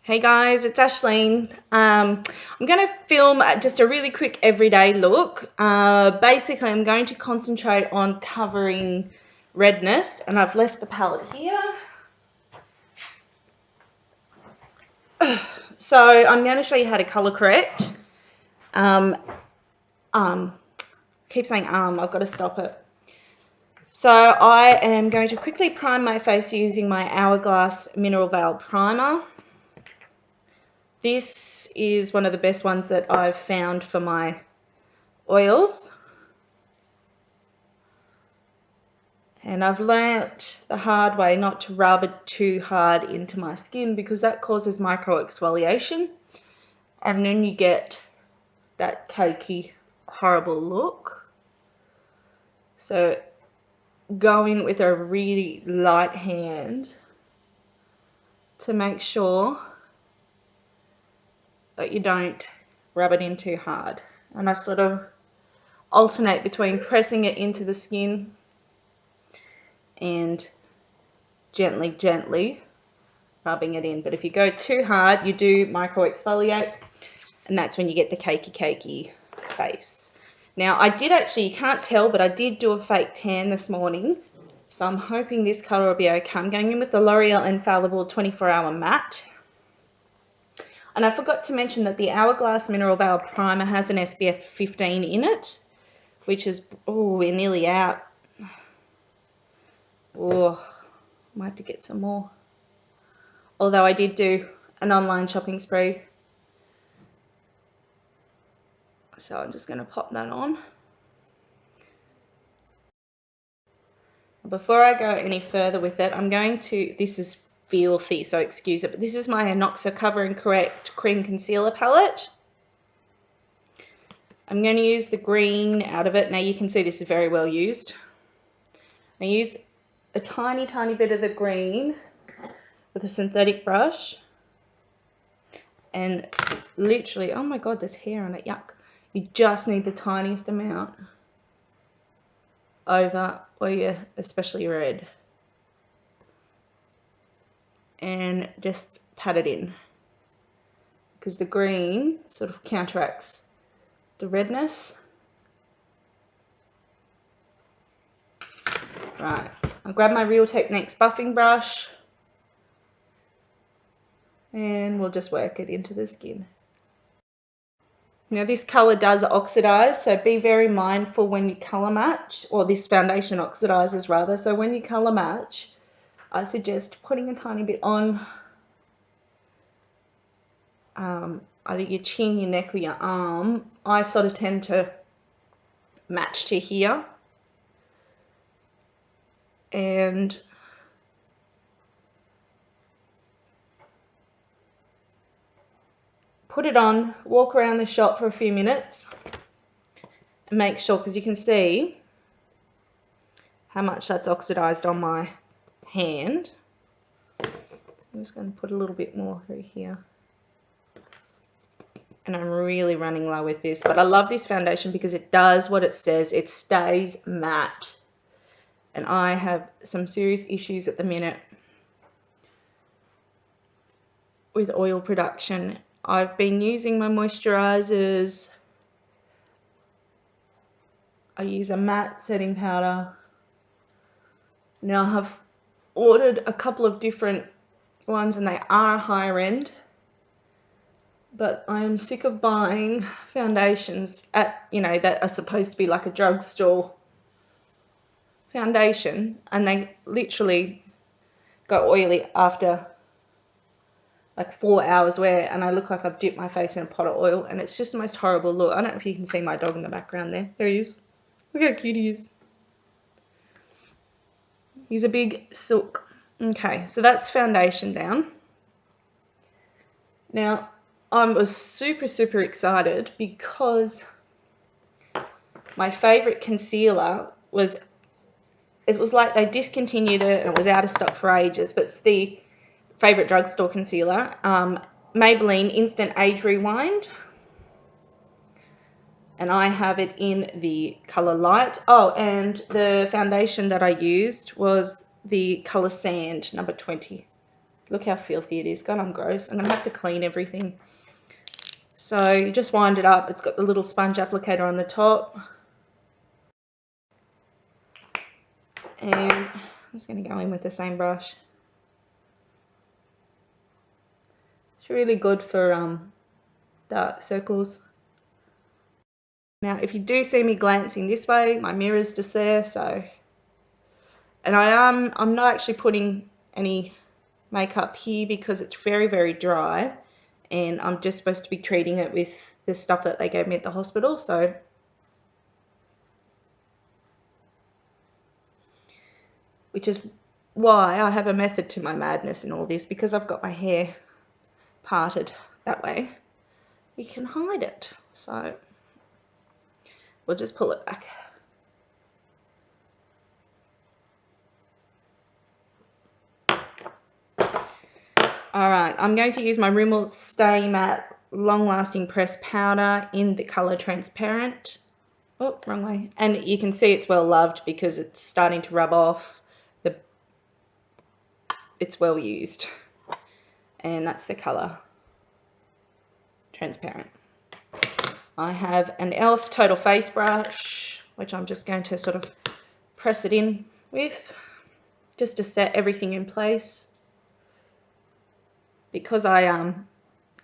Hey guys, it's Ashleen. I'm going to film just a really quick everyday look. Basically, I'm going to concentrate on covering redness, and I've left the palette here. So I'm going to show you how to color correct. Keep saying I've got to stop it. So I am going to quickly prime my face using my Hourglass Mineral Veil Primer. This is one of the best ones that I've found for my oils. And I've learnt the hard way not to rub it too hard into my skin because that causes micro exfoliation. And then you get that cakey, horrible look. So go in with a really light hand to make sure that you don't rub it in too hard. And I sort of alternate between pressing it into the skin and gently rubbing it in. But if you go too hard, you do micro exfoliate, and that's when you get the cakey face. Now I did actually, you can't tell, but I did do a fake tan this morning, so I'm hoping this color will be okay. I'm going in with the L'Oreal Infallible 24-Hour Matte. And I forgot to mention that the Hourglass Mineral Veil Primer has an SPF 15 in it, which is, oh, we're nearly out. Oh, might have to get some more. Although I did do an online shopping spree. So I'm just going to pop that on. Before I go any further with it, I'm going to, this is filthy, so excuse it, but this is my Anoxa Cover and Correct Cream Concealer Palette. I'm going to use the green out of it. Now you can see this is very well used. I use a tiny bit of the green with a synthetic brush. And literally, oh my god, there's hair on it, yuck. You just need the tiniest amount over where you're especially red. And just pat it in. Because the green sort of counteracts the redness. Right, I'll grab my Real Techniques buffing brush. And we'll just work it into the skin. Now this colour does oxidize, so be very mindful when you colour match, or this foundation oxidizes rather, so when you colour match, I suggest putting a tiny bit on either your chin, your neck, or your arm. I sort of tend to match to here. And put it on, walk around the shop for a few minutes and make sure, because you can see how much that's oxidized on my hand. I'm just going to put a little bit more through here. And I'm really running low with this, but I love this foundation because it does what it says. It stays matte. And I have some serious issues at the minute with oil production. I've been using my moisturizers. I use a matte setting powder. Now I have ordered a couple of different ones and they are higher end. But I am sick of buying foundations at, that are supposed to be like a drugstore foundation, and they literally go oily after like 4 hours wear, and I look like I've dipped my face in a pot of oil, and it's just the most horrible look. I don't know if you can see my dog in the background there. There he is. Look how cute he is. He's a big sook. Okay, so that's foundation down. Now, I was super excited because my favorite concealer was, it was like they discontinued it and it was out of stock for ages, but it's the favorite drugstore concealer, Maybelline Instant Age Rewind. And I have it in the color light. Oh, and the foundation that I used was the color Sand, number 20. Look how filthy it is. God, I'm gross. I'm going to have to clean everything. So you just wind it up. It's got the little sponge applicator on the top. And I'm just going to go in with the same brush. It's really good for dark circles. Now, if you do see me glancing this way, my mirror's just there, so... And I'm not actually putting any makeup here because it's very, very dry, and I'm just supposed to be treating it with the stuff that they gave me at the hospital, so... Which is why I have a method to my madness in all this, because I've got my hair parted that way. You can hide it, so... We'll just pull it back. Alright, I'm going to use my Rimmel Stay Matte Long Lasting Pressed Powder in the colour Transparent. Oh, wrong way. And you can see it's well loved because it's starting to rub off. It's well used. And that's the colour Transparent. I have an e.l.f. Total Face Brush, which I'm just going to sort of press it in with, just to set everything in place. Because I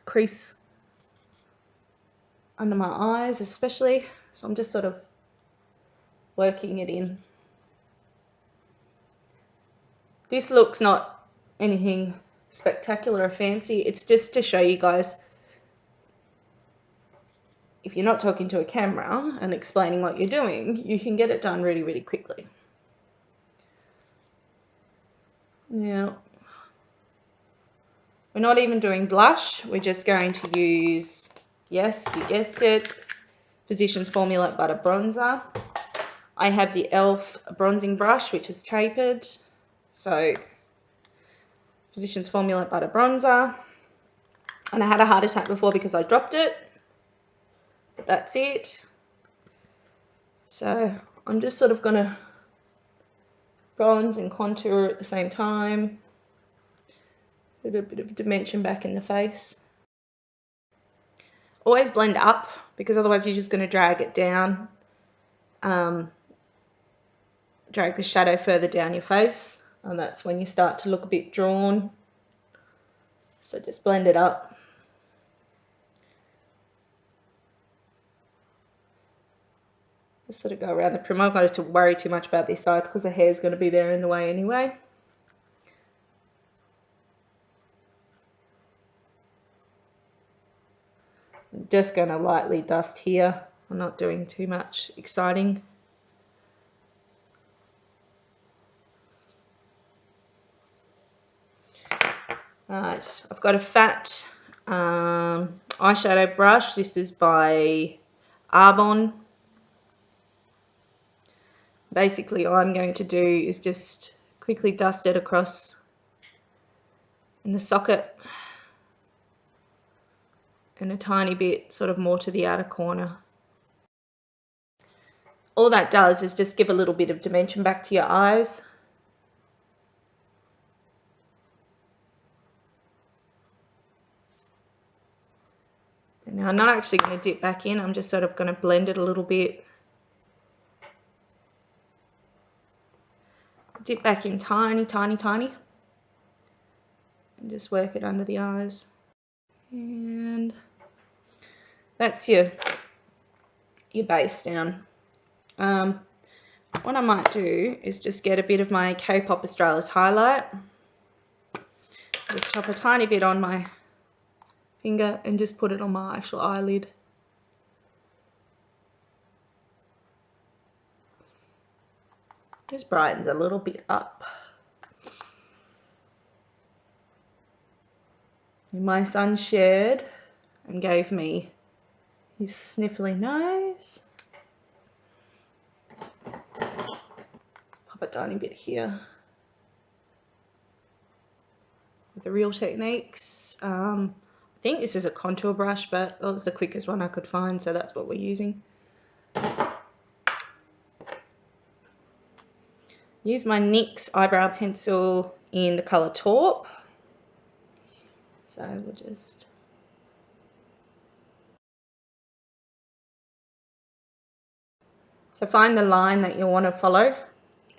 crease under my eyes especially, so I'm just sort of working it in. This look's not anything spectacular or fancy, it's just to show you guys, if you're not talking to a camera and explaining what you're doing, you can get it done really, really quickly. Now, we're not even doing blush, we're just going to use, yes, you guessed it, Physicians Formula Butter Bronzer. I have the e.l.f. bronzing brush, which is tapered. So, Physicians Formula Butter Bronzer. And I had a heart attack before because I dropped it. But that's it. So, I'm just sort of going to bronze and contour at the same time. Put a bit of dimension back in the face. Always blend up, because otherwise you're just going to drag it down. Drag the shadow further down your face, and that's when you start to look a bit drawn. So just blend it up. Just sort of go around the prim. I'm not going to worry too much about this side because the hair is going to be there in the way anyway. I'm just going to lightly dust here. I'm not doing too much exciting. Right, I've got a fat eyeshadow brush. This is by Arbonne. Basically, all I'm going to do is just quickly dust it across in the socket and a tiny bit sort of more to the outer corner. All that does is just give a little bit of dimension back to your eyes. And now I'm not actually going to dip back in, I'm just sort of going to blend it a little bit. Dip back in tiny, tiny, tiny. And just work it under the eyes. And that's your base down. What I might do is just get a bit of my K-Pop Australis highlight. Just chop a tiny bit on my finger and just put it on my actual eyelid. Just brightens a little bit up. My son shared and gave me his sniffly nose. Pop a tiny bit here. With the Real Techniques. I think this is a contour brush, but it was the quickest one I could find, so that's what we're using. Use my NYX eyebrow pencil in the colour Taupe. So we'll just... So find the line that you want to follow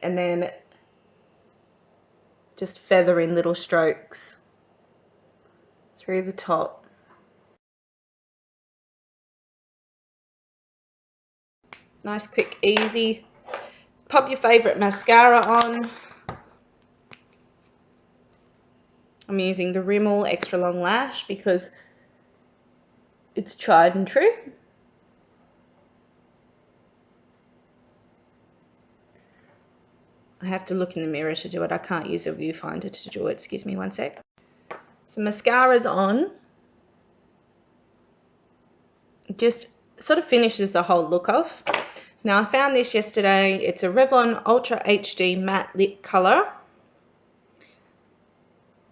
and then just feather in little strokes through the top. Nice, quick, easy. Pop your favourite mascara on. I'm using the Rimmel Extra Long Lash because it's tried and true. I have to look in the mirror to do it. I can't use a viewfinder to do it. Excuse me one sec. So mascara's on. It just sort of finishes the whole look off. Now I found this yesterday. It's a Revlon Ultra HD Matte Lip Colour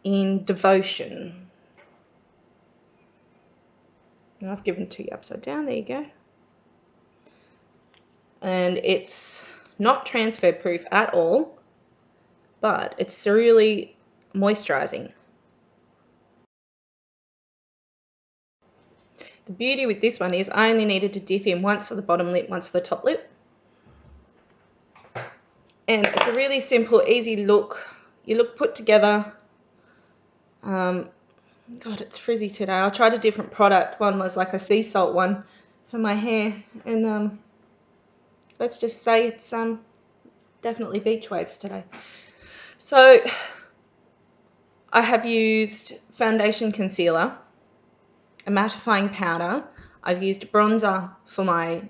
in Devotion. Now I've given it to you upside down. There you go. And it's not transfer proof at all, but it's really moisturizing. The beauty with this one is I only needed to dip in once for the bottom lip, once for the top lip. And it's a really simple, easy look. You look put together. God, it's frizzy today. I tried a different product. One was like a sea salt one for my hair. And let's just say it's definitely beach waves today. So I have used foundation, concealer, a mattifying powder. I've used bronzer for my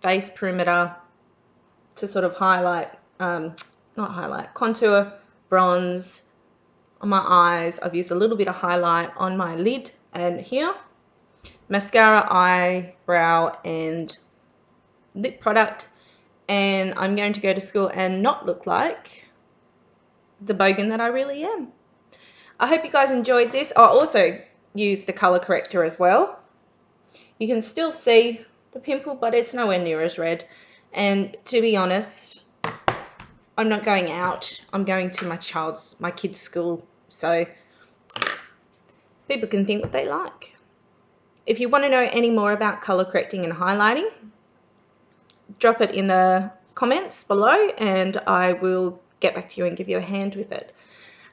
face perimeter to sort of highlight, contour, bronze on my eyes. I've used a little bit of highlight on my lid and here. Mascara, eyebrow and lip product. And I'm going to go to school and not look like the bogan that I really am. I hope you guys enjoyed this. I also used the color corrector as well. You can still see the pimple, but it's nowhere near as red. And to be honest, I'm not going out. I'm going to my kid's school. So people can think what they like. If you want to know any more about color correcting and highlighting, drop it in the comments below and I will get back to you and give you a hand with it.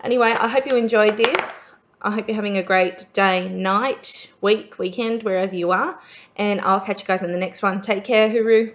Anyway, I hope you enjoyed this. I hope you're having a great day, night, week, weekend, wherever you are. And I'll catch you guys in the next one. Take care, Hooroo.